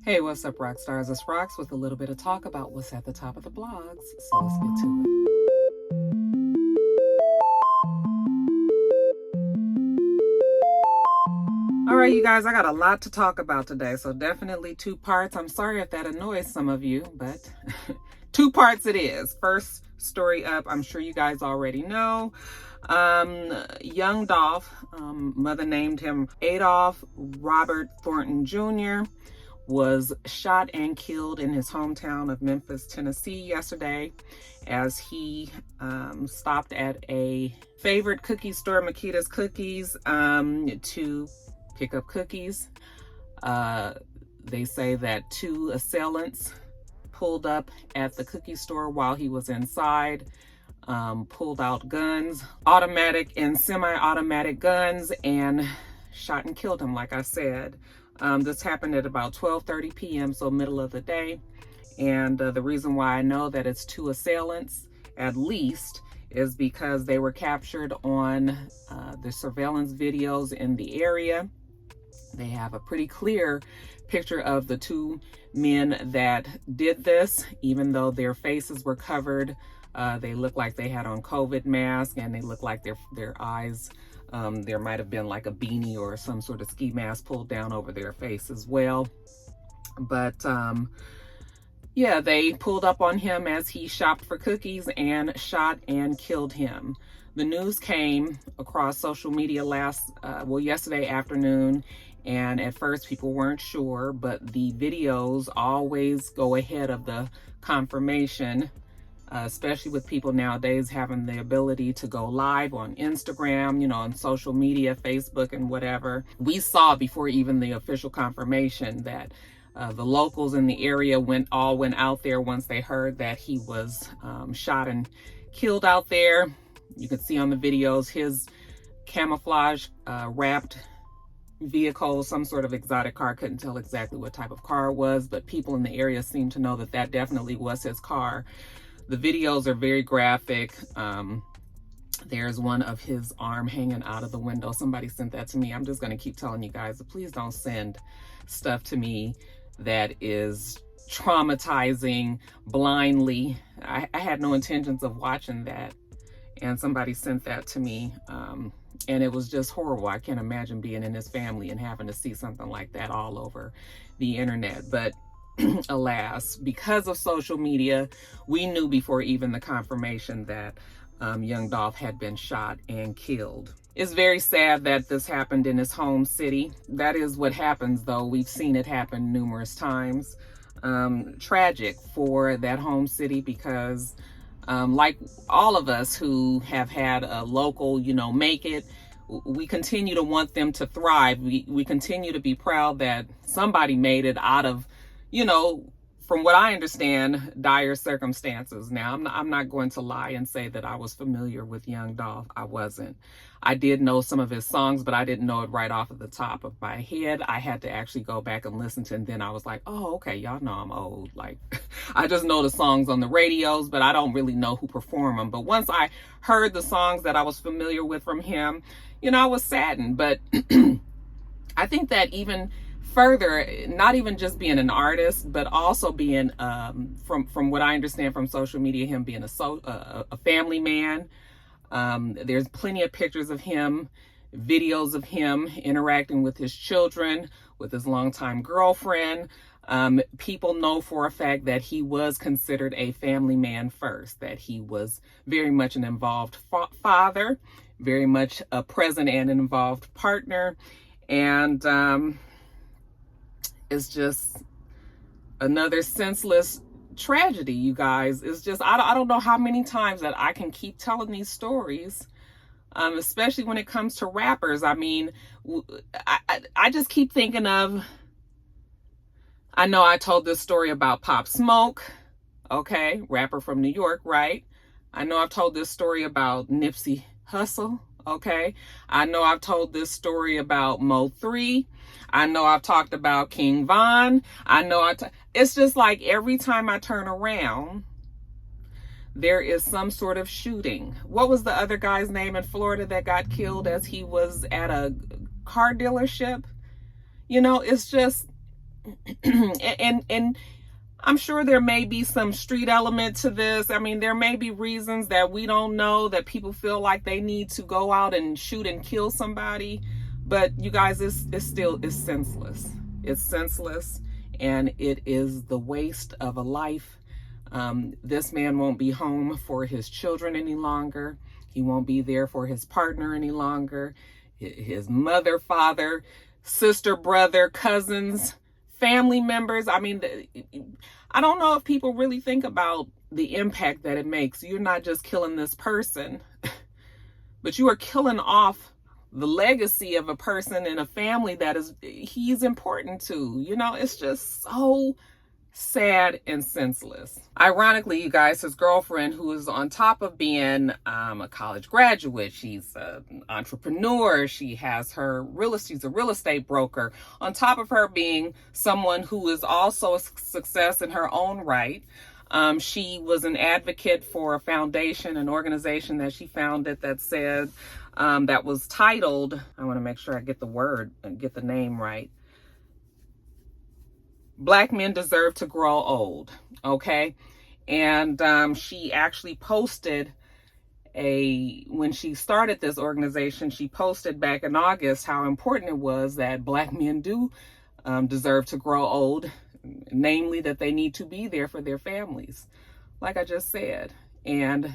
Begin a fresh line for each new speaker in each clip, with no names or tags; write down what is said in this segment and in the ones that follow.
Hey, what's up, rock stars? It's Rox with a little bit of talk about what's at the top of the blogs. So let's get to it. All right, you guys, I got a lot to talk about today, so definitely two parts. I'm sorry if that annoys some of you, but two parts it is. First story up, I'm sure you guys already know. YoungDolph, mother named him Adolph Robert Thornton Jr., was shot and killed in his hometown of Memphis, Tennessee yesterday as he stopped at a favorite cookie store, Makita's Cookies, to pick up cookies. They say that two assailants pulled up at the cookie store while he was inside, pulled out guns, automatic and semi-automatic guns, and shot and killed him, like I said. This happened at about 12:30 p.m., so middle of the day. And the reason why I know that it's two assailants, at least, is because they were captured on the surveillance videos in the area. They have a pretty clear picture of the two men that did this, even though their faces were covered. They look like they had on COVID masks, and they look like their eyes, there might have been like a beanie or some sort of ski mask pulled down over their face as well. But yeah, they pulled up on him as he shopped for cookies and shot and killed him. The news came across social media yesterday afternoon, and at first people weren't sure, but the videos always go ahead of the confirmation. Especially with people nowadays having the ability to go live on Instagram, on social media, Facebook and whatever. We saw before even the official confirmation that the locals in the area went out there once they heard that he was shot and killed out there. You can see on the videos his camouflage wrapped vehicle, some sort of exotic car. Couldn't tell exactly what type of car it was, but people in the area seem to know that definitely was his car. The videos are very graphic. There's one of his arm hanging out of the window. Somebody sent that to me. I'm just going to keep telling you guys, please don't send stuff to me that is traumatizing blindly. I had no intentions of watching that, and somebody sent that to me, and it was just horrible. I can't imagine being in his family and having to see something like that all over the internet. But alas, because of social media, we knew before even the confirmation that YoungDolph had been shot and killed. It's very sad that this happened in his home city. That is what happens, though. We've seen it happen numerous times. Tragic for that home city because like all of us who have had a local, make it, we continue to want them to thrive. We continue to be proud that somebody made it out of, from what I understand, dire circumstances. Now, I'm not going to lie and say that I was familiar with YoungDolph. I wasn't. I did know some of his songs, but I didn't know it right off of the top of my head. I had to actually go back and listen to it, and then I was like, oh, okay, y'all know I'm old. Like, I just know the songs on the radios, but I don't really know who perform them. But once I heard the songs that I was familiar with from him, I was saddened. But I think that even further, not even just being an artist, but also being, from what I understand from social media, him being a family man. There's plenty of pictures of him, videos of him interacting with his children, with his longtime girlfriend. People know for a fact that he was considered a family man first, that he was very much an involved father, very much a present and an involved partner. And it's just another senseless tragedy, you guys. It's just, I don't know how many times that I can keep telling these stories, especially when it comes to rappers. I mean, I just keep thinking of, I know I told this story about Pop Smoke, okay, rapper from New York, right? I know I've told this story about Nipsey Hussle, okay? I know I've told this story about Mo3. I know I've talked about King Von. I know it's just like every time I turn around, there is some sort of shooting. What was the other guy's name in Florida that got killed as he was at a car dealership? It's just, and I'm sure there may be some street element to this. I mean, there may be reasons that we don't know that people feel like they need to go out and shoot and kill somebody. But you guys, it's senseless. It's senseless, and it is the waste of a life. This man won't be home for his children any longer. He won't be there for his partner any longer. His mother, father, sister, brother, cousins, family members. I mean, I don't know if people really think about the impact that it makes. You're not just killing this person, but you are killing off the legacy of a person in a family that he's important to. You know, it's just so sad and senseless. Ironically, you guys, his girlfriend, who is on top of being a college graduate, she's an entrepreneur, she has she's a real estate broker, on top of her being someone who is also a success in her own right. She was an advocate for a foundation, an organization that she founded that said, that was titled, I want to make sure I get the name right, Black Men Deserve to Grow Old, okay? And she actually posted when she started this organization, she posted back in August how important it was that Black men do deserve to grow old, namely that they need to be there for their families, like I just said. And,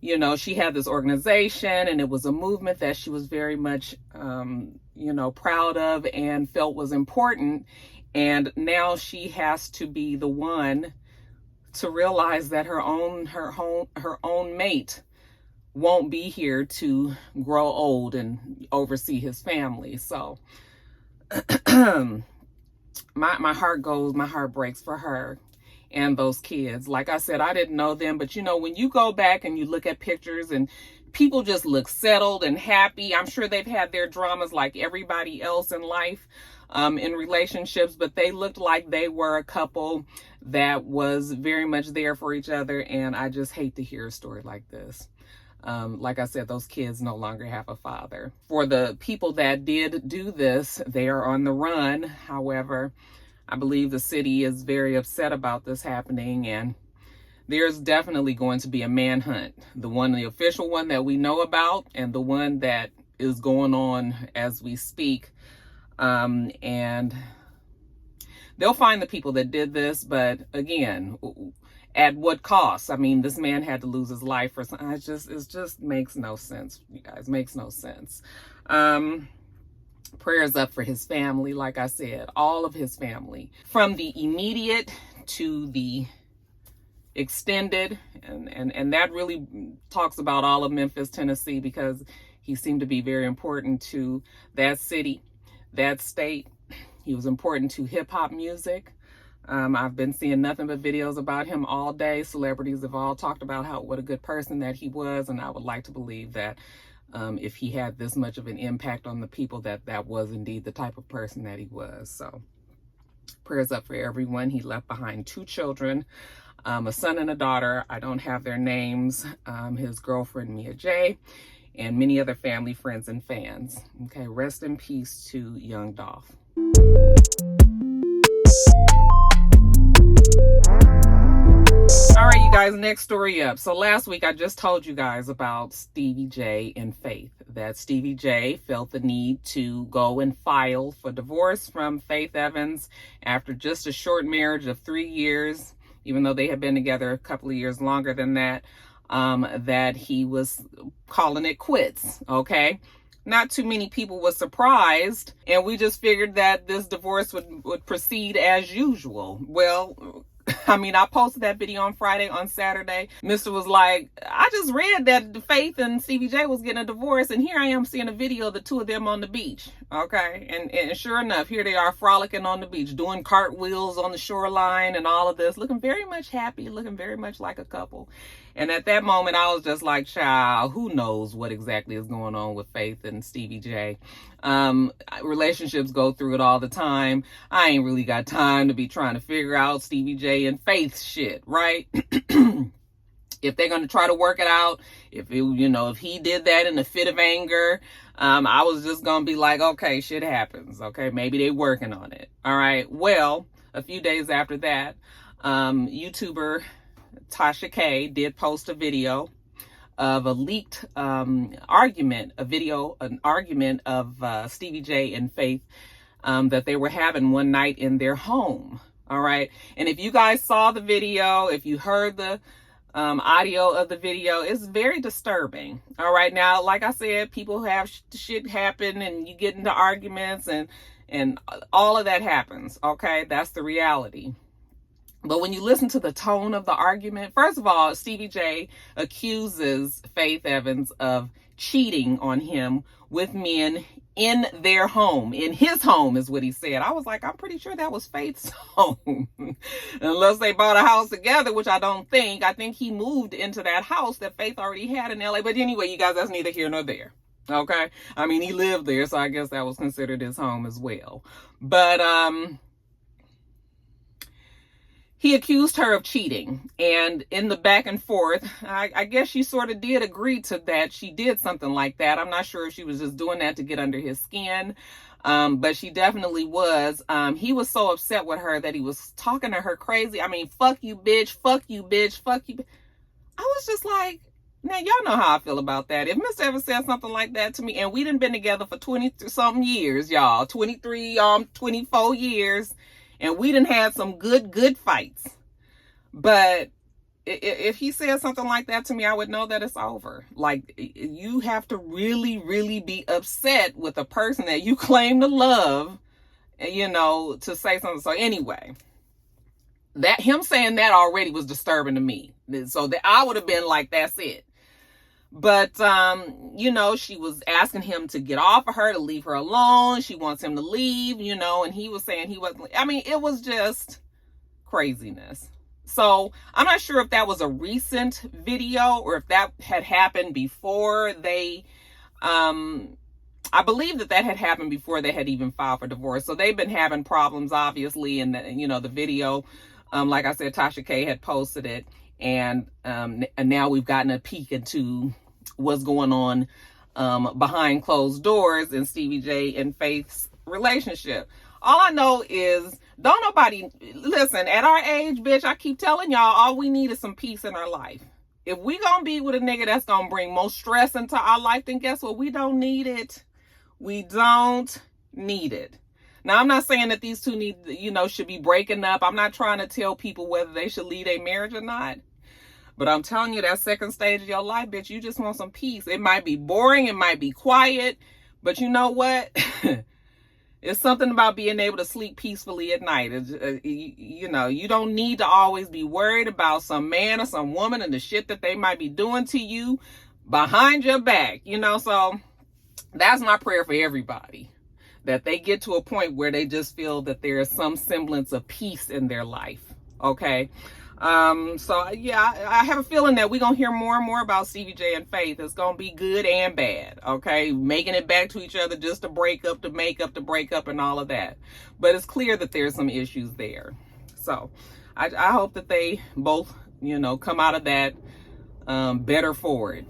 you know, she had this organization, and it was a movement that she was very much, proud of and felt was important. And now she has to be the one to realize that her own mate won't be here to grow old and oversee his family. So my heart breaks for her and those kids. Like I said, I didn't know them, but you know, when you go back and you look at pictures and people just look settled and happy, I'm sure they've had their dramas like everybody else in life. In relationships, but they looked like they were a couple that was very much there for each other. And I just hate to hear a story like this. Like I said, those kids no longer have a father. For the people that did do this, they are on the run. However, I believe the city is very upset about this happening, and there's definitely going to be a manhunt. The official one that we know about, and the one that is going on as we speak. And they'll find the people that did this, but again, at what cost? I mean, this man had to lose his life for something. It just makes no sense, you guys. Makes no sense. Prayers up for his family, like I said, all of his family, from the immediate to the extended, and that really talks about all of Memphis, Tennessee, because he seemed to be very important to that city, that state. He was important to hip-hop music. I've been seeing nothing but videos about him all day. Celebrities have all talked about what a good person that he was, and I would like to believe that if he had this much of an impact on the people, that was indeed the type of person that he was. So prayers up for everyone. He left behind 2 children, a son and a daughter. I don't have their names. His girlfriend, Mia J., and many other family, friends, and fans. Okay, rest in peace to YoungDolph. All right, you guys, next story up. So last week, I just told you guys about StevieJ&Faith, that Stevie J felt the need to go and file for divorce from Faith Evans after just a short marriage of 3 years, even though they had been together a couple of years longer than that. That he was calling it quits, okay? Not too many people were surprised, and we just figured that this divorce would proceed as usual. Well, I mean, I posted that video on Friday. On Saturday, Mr. was like, I just read that Faith and Stevie J was getting a divorce, and here I am seeing a video of the 2 of them on the beach, okay? And sure enough, here they are frolicking on the beach, doing cartwheels on the shoreline and all of this, looking very much happy, looking very much like a couple. And at that moment, I was just like, child, who knows what exactly is going on with Faith and Stevie J. Relationships go through it all the time. I ain't really got time to be trying to figure out Stevie J and Faith shit, right? If they're going to try to work it out, if he did that in a fit of anger, I was just gonna be like, okay, shit happens. Okay, maybe they working on it. All right. Well, a few days after that, YouTuber Tasha K did post a video of a leaked argument, an argument of Stevie J and Faith that they were having one night in their home. All right. And if you guys saw the video, if you heard the audio of the video, it's very disturbing. All right. Now, like I said, people have shit happen and you get into arguments and all of that happens. Okay. That's the reality. But when you listen to the tone of the argument, first of all, Stevie J accuses Faith Evans of cheating on him with men in their home. In his home is what he said. I was like, I'm pretty sure that was Faith's home. Unless they bought a house together, which I don't think. I think he moved into that house that Faith already had in LA. But anyway, you guys, that's neither here nor there. Okay? I mean, he lived there, so I guess that was considered his home as well. But, he accused her of cheating, and in the back and forth, I guess she sort of did agree to that. She did something like that. I'm not sure if she was just doing that to get under his skin, but she definitely was. He was so upset with her that he was talking to her crazy. I mean, fuck you, bitch, fuck you, bitch, fuck you. I was just like, now y'all know how I feel about that. If Mr. Evans said something like that to me, and we done been together for 20-something years, y'all, 23, 24 years, and we done had some good fights. But if he said something like that to me, I would know that it's over. Like, you have to really, really be upset with a person that you claim to love, you know, to say something. So anyway, that him saying that already was disturbing to me. So that I would have been like, that's it. But, you know, she was asking him to get off of her, to leave her alone. She wants him to leave, you know, and he was saying he wasn't. I mean, it was just craziness. So I'm not sure if that was a recent video or if that had happened before they, I believe that had happened before they had even filed for divorce. So they've been having problems, obviously. And, you know, the video, like I said, Tasha K had posted it. And now we've gotten a peek into what's going on behind closed doors in Stevie J and Faith's relationship. All I know is, don't nobody, listen, at our age, bitch, I keep telling y'all, all we need is some peace in our life. If we gonna be with a nigga that's gonna bring more stress into our life, then guess what? We don't need it. We don't need it. Now, I'm not saying that these two should be breaking up. I'm not trying to tell people whether they should leave a marriage or not. But I'm telling you, that second stage of your life, bitch, you just want some peace. It might be boring. It might be quiet. But you know what? It's something about being able to sleep peacefully at night. You know, you don't need to always be worried about some man or some woman and the shit that they might be doing to you behind your back. You know, so that's my prayer for everybody. That they get to a point where they just feel that there is some semblance of peace in their life. Okay. So yeah, I have a feeling that we're going to hear more and more about Stevie J and Faith. It's going to be good and bad. Okay. Making it back to each other just to break up, to make up, to break up and all of that. But it's clear that there's some issues there. So I hope that they both, you know, come out of that better for it.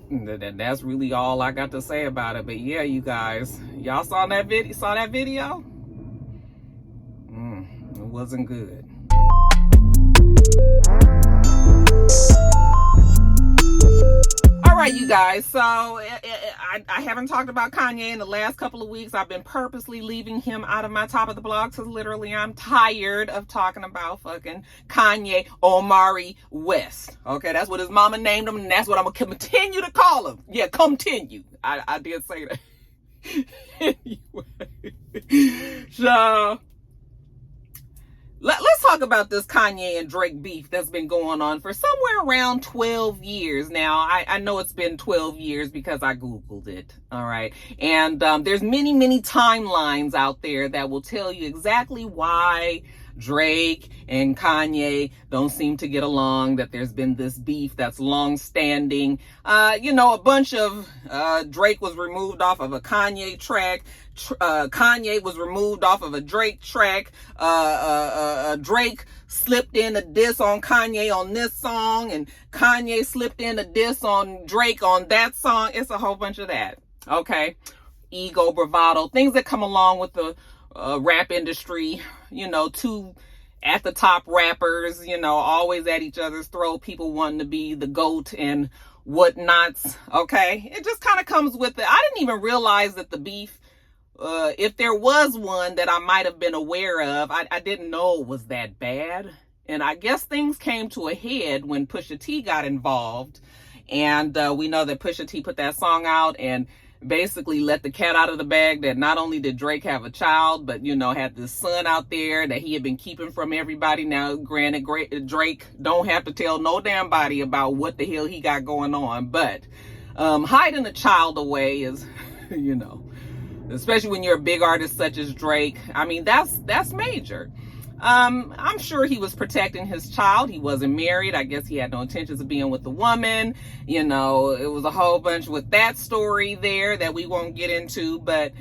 That's really all I got to say about it. But yeah, you guys, y'all saw that video? It wasn't good. All right, you guys, so I haven't talked about Kanye in the last couple of weeks. I've been purposely leaving him out of my top of the blog because literally I'm tired of talking about fucking Kanye Omari West. Okay, that's what his mama named him, and that's what I'm going to continue to call him. Yeah, continue. I did say that. Anyway, so let's talk about this Kanye and Drake beef that's been going on for somewhere around 12 years now. I know it's been 12 years because I Googled it. All right. And there's many timelines out there that will tell you exactly why Drake and Kanye don't seem to get along, that there's been this beef that's long standing. You know, a bunch of Drake was removed off of a Kanye track. Kanye was removed off of a Drake track. Drake slipped in a diss on Kanye on this song, and Kanye slipped in a diss on Drake on that song. It's a whole bunch of that. Okay. ego, bravado, things that come along with the rap industry. You know, two at the top rappers, you know, always at each other's throat, people wanting to be the GOAT and whatnots. Okay, it just kind of comes with it. I didn't even realize that the beef, if there was one that I might have been aware of, I didn't know it was that bad. And I guess things came to a head when Pusha T got involved. And we know that Pusha T put that song out and basically let the cat out of the bag that not only did Drake have a child, but, you know, had this son out there that he had been keeping from everybody. Now, granted, Drake don't have to tell no damn body about what the hell he got going on. But hiding a child away is, you know, especially when you're a big artist such as Drake. I mean, that's major. I'm sure he was protecting his child. He wasn't married. I guess he had no intentions of being with the woman. You know, it was a whole bunch with that story there that we won't get into, but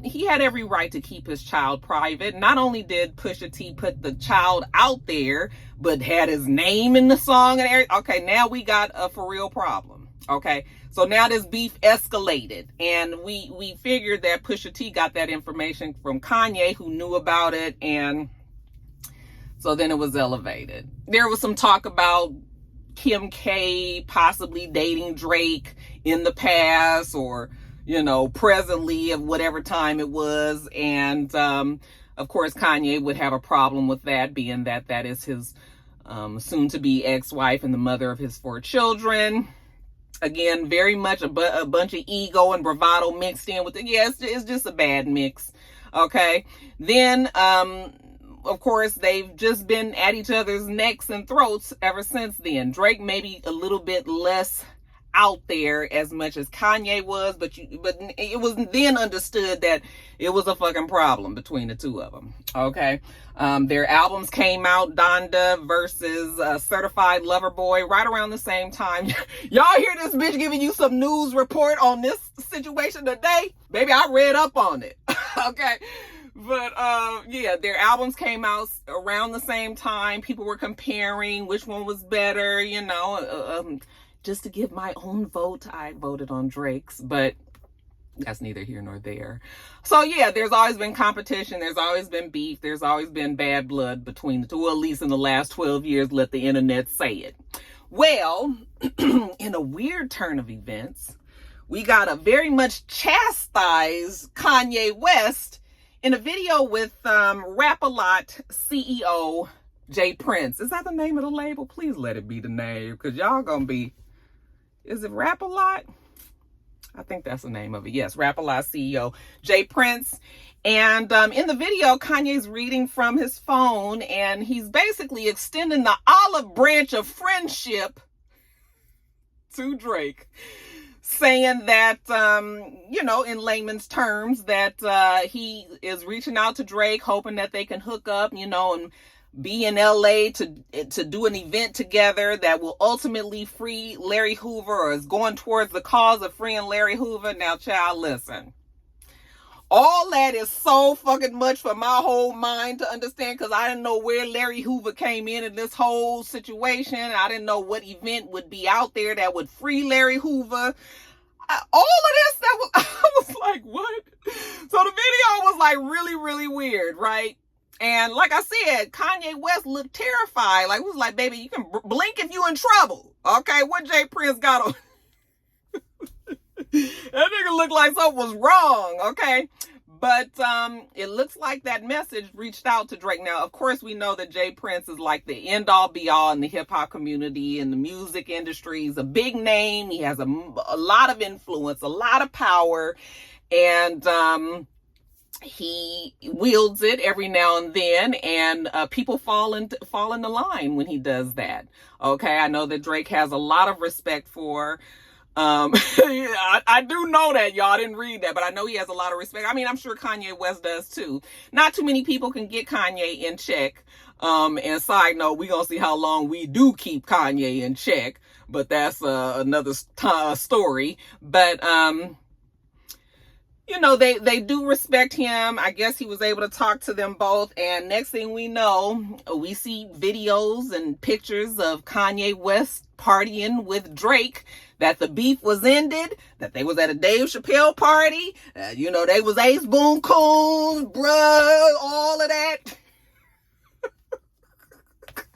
he had every right to keep his child private. Not only did Pusha T put the child out there, but had his name in the song and everything. Okay, now we got a for real problem. Okay, so now this beef escalated, and we figured that Pusha T got that information from Kanye, who knew about it, and so then it was elevated. There was some talk about Kim K possibly dating Drake in the past, or, you know, presently, of whatever time it was. And of course, Kanye would have a problem with that, being that that is his soon-to-be ex-wife and the mother of his 4 children. Again, very much a bunch of ego and bravado mixed in with it. Yeah, it's just a bad mix. Okay. Then, of course, they've just been at each other's necks and throats ever since then. Drake maybe a little bit less out there as much as Kanye was, but it was then understood that it was a fucking problem between the two of them. Okay. Their albums came out, Donda versus Certified Lover Boy, right around the same time. Y'all hear this bitch giving you some news report on this situation today? Baby, I read up on it. Okay. But yeah, their albums came out around the same time. People were comparing which one was better, you know. Just to give my own vote, I voted on Drake's, but that's neither here nor there. So yeah, there's always been competition. There's always been beef. There's always been bad blood between the two, at least in the last 12 years, let the internet say it. Well, in a weird turn of events, we got a very much chastised Kanye West in a video with Rap-A-Lot CEO J Prince. Is that the name of the label? Please let it be the name, because y'all gonna be... Is it Rap-A-Lot? I think that's the name of it. Yes, Rap-A-Lot CEO J Prince. And in the video, Kanye's reading from his phone, and he's basically extending the olive branch of friendship to Drake, saying that, you know, in layman's terms, that he is reaching out to Drake, hoping that they can hook up, you know, and be in LA to do an event together that will ultimately free Larry Hoover, or is going towards the cause of freeing Larry Hoover. Now, child, listen. All that is so fucking much for my whole mind to understand, because I didn't know where Larry Hoover came in this whole situation. I didn't know what event would be out there that would free Larry Hoover. All of this, I was like, what? So the video was like really, really weird, right? And like I said, Kanye West looked terrified. Like, was like, baby, you can blink if you in trouble. Okay, what J Prince got on? That nigga looked like something was wrong, okay? But it looks like that message reached out to Drake. Now, of course, we know that J Prince is like the end-all be-all in the hip-hop community and the music industry. He's a big name. He has a lot of influence, a lot of power. And he wields it every now and then, and people fall in the line when he does that. Okay, I know that Drake has a lot of respect for... I do know that, y'all. I didn't read that, but I know he has a lot of respect. I mean, I'm sure Kanye West does too. Not too many people can get Kanye in check. And side note, we gonna see how long we do keep Kanye in check, but that's another story. But you know, they do respect him. I guess he was able to talk to them both. And next thing we know, we see videos and pictures of Kanye West partying with Drake, that the beef was ended, that they was at a Dave Chappelle party, you know, they was Ace Boon Coons, bruh, all of that.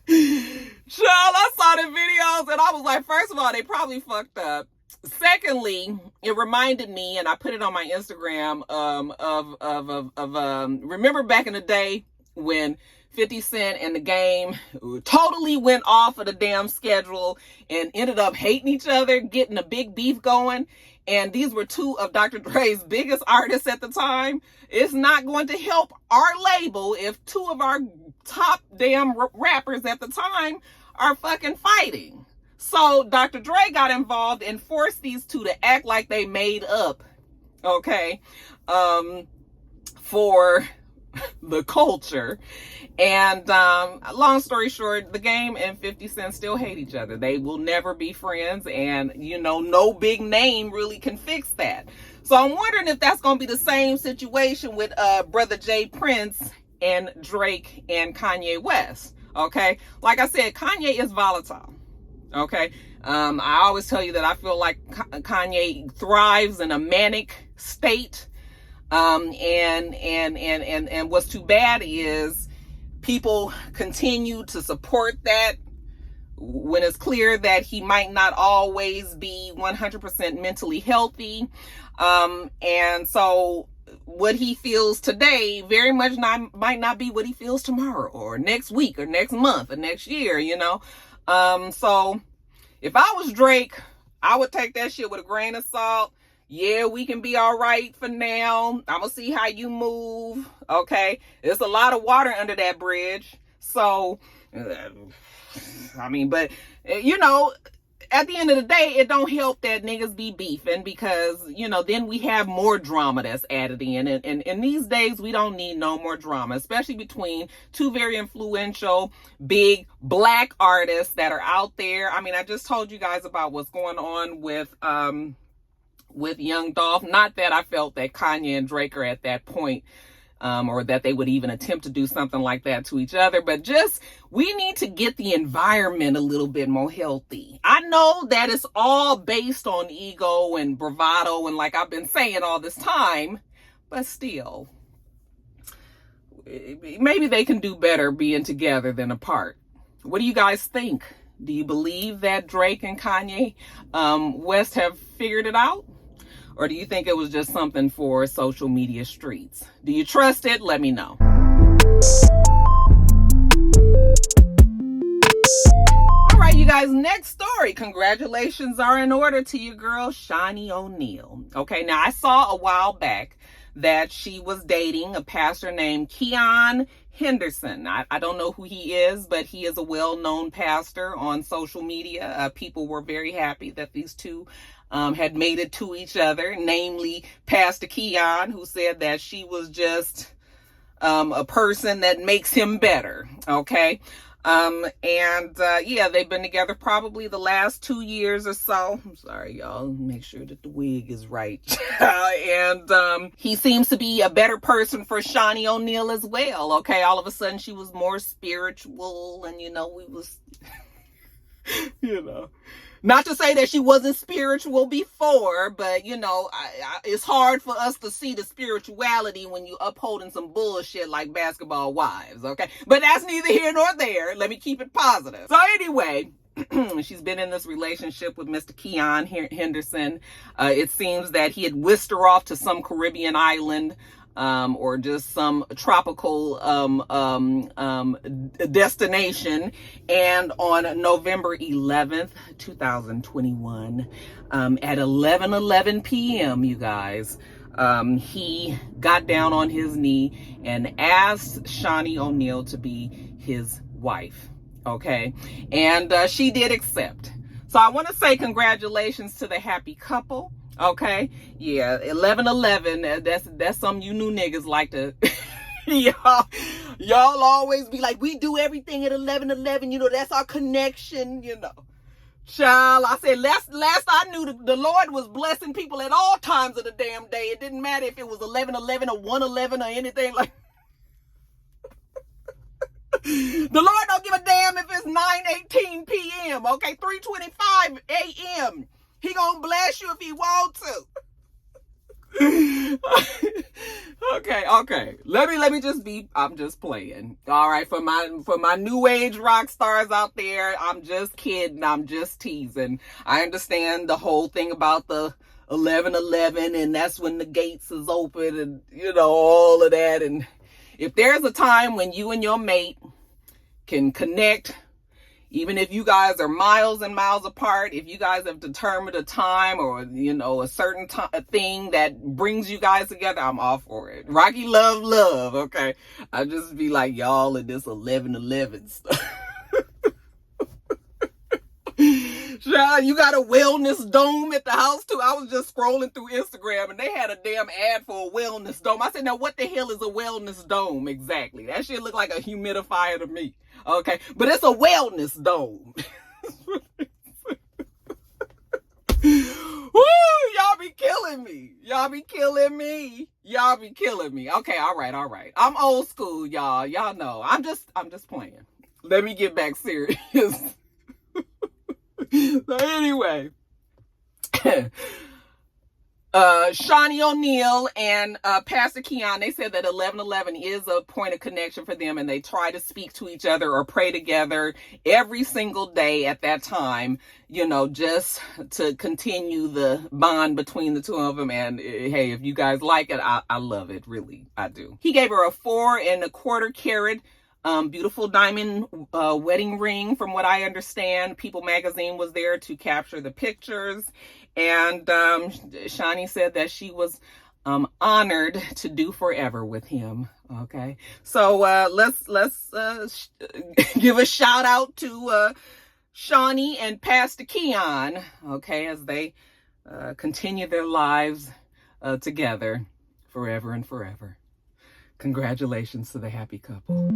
Child, I saw the videos and I was like, first of all, they probably fucked up. Secondly, it reminded me, and I put it on my Instagram, remember back in the day when 50 Cent and the Game totally went off of the damn schedule and ended up hating each other, getting a big beef going. And these were two of Dr. Dre's biggest artists at the time. It's not going to help our label if two of our top damn rappers at the time are fucking fighting. So Dr. Dre got involved and forced these two to act like they made up, okay, for the culture. And long story short, the Game and 50 Cent still hate each other. They will never be friends, and you know, no big name really can fix that. So I'm wondering if that's going to be the same situation with Brother Jay Prince and Drake and Kanye West. Okay, like I said, Kanye is volatile. Okay, I always tell you that I feel like Kanye thrives in a manic state. And what's too bad is people continue to support that when it's clear that he might not always be 100% mentally healthy. And so what he feels today very much might not be what he feels tomorrow or next week or next month or next year, you know? So if I was Drake, I would take that shit with a grain of salt. Yeah, we can be all right for now. I'm gonna see how you move. Okay, there's a lot of water under that bridge. So, I mean, but you know, at the end of the day, it don't help that niggas be beefing, because you know, then we have more drama that's added in, and these days we don't need no more drama, especially between two very influential big black artists that are out there. I mean, I just told you guys about what's going on with YoungDolph. Not that I felt that Kanye and Drake are at that point, or that they would even attempt to do something like that to each other, but just we need to get the environment a little bit more healthy. I know that it's all based on ego and bravado, and like I've been saying all this time, but still, maybe they can do better being together than apart. What do you guys think? Do you believe that Drake and Kanye West have figured it out? Or do you think it was just something for social media streets? Do you trust it? Let me know. All right, you guys, next story. Congratulations are in order to your girl, Shaunie O'Neal. Okay, now I saw a while back that she was dating a pastor named Keon Henderson. I don't know who he is, but he is a well-known pastor on social media. People were very happy that these two had made it to each other, namely Pastor Keon, who said that she was just a person that makes him better. Okay. Yeah, they've been together probably the last 2 years or so. I'm sorry, y'all. Make sure that the wig is right. And he seems to be a better person for Shaunie O'Neal as well. Okay, all of a sudden she was more spiritual, and you know, we was, you know, not to say that she wasn't spiritual before, but you know, it's hard for us to see the spirituality when you upholding some bullshit like Basketball Wives, okay? But that's neither here nor there. Let me keep it positive. So anyway, she's been in this relationship with Mr. Keon Henderson. It seems that he had whisked her off to some Caribbean island, or just some tropical destination. And on November 11th, 2021, at 11:11 p.m., you guys, he got down on his knee and asked Shaunie O'Neal to be his wife. Okay, and she did accept. So I want to say congratulations to the happy couple. Okay, yeah, 11:11. That's something you new niggas like to. y'all always be like, we do everything at 11:11. You know, that's our connection. You know, Child, I said, last I knew, the Lord was blessing people at all times of the damn day. It didn't matter if it was 11:11 or 1:11 or anything like. The Lord don't give a damn if it's 9:18 p.m. Okay, 3:25 a.m. He gonna bless you if he want to. Okay. Let me just be. I'm just playing. All right, for my new age rock stars out there, I'm just kidding. I'm just teasing. I understand the whole thing about the 11:11, and that's when the gates is open, and all of that. And if there's a time when you and your mate can connect, even if you guys are miles and miles apart, if you guys have determined a time or, a certain thing that brings you guys together, I'm all for it. Rocky love, okay? I just be like, y'all in this 11:11 stuff. You got a wellness dome at the house too. I was just scrolling through Instagram and they had a damn ad for a wellness dome. I said, now what the hell is a wellness dome exactly? That shit look like a humidifier to me. Okay, but it's a wellness dome. Woo, y'all be killing me. Okay, all right. I'm old school, y'all. Y'all know. I'm just playing. Let me get back serious. So anyway, Shawnee O'Neal and Pastor Keon, they said that 11:11 is a point of connection for them, and they try to speak to each other or pray together every single day at that time, just to continue the bond between the two of them. And hey, if you guys like it, I love it, really, I do. He gave her a 4 1/4 carat beautiful diamond wedding ring, from what I understand. People magazine was there to capture the pictures, and Shawnee said that she was honored to do forever with him. Okay, so let's give a shout out to Shawnee and Pastor Keon, okay, as they continue their lives together forever and forever. Congratulations to the happy couple.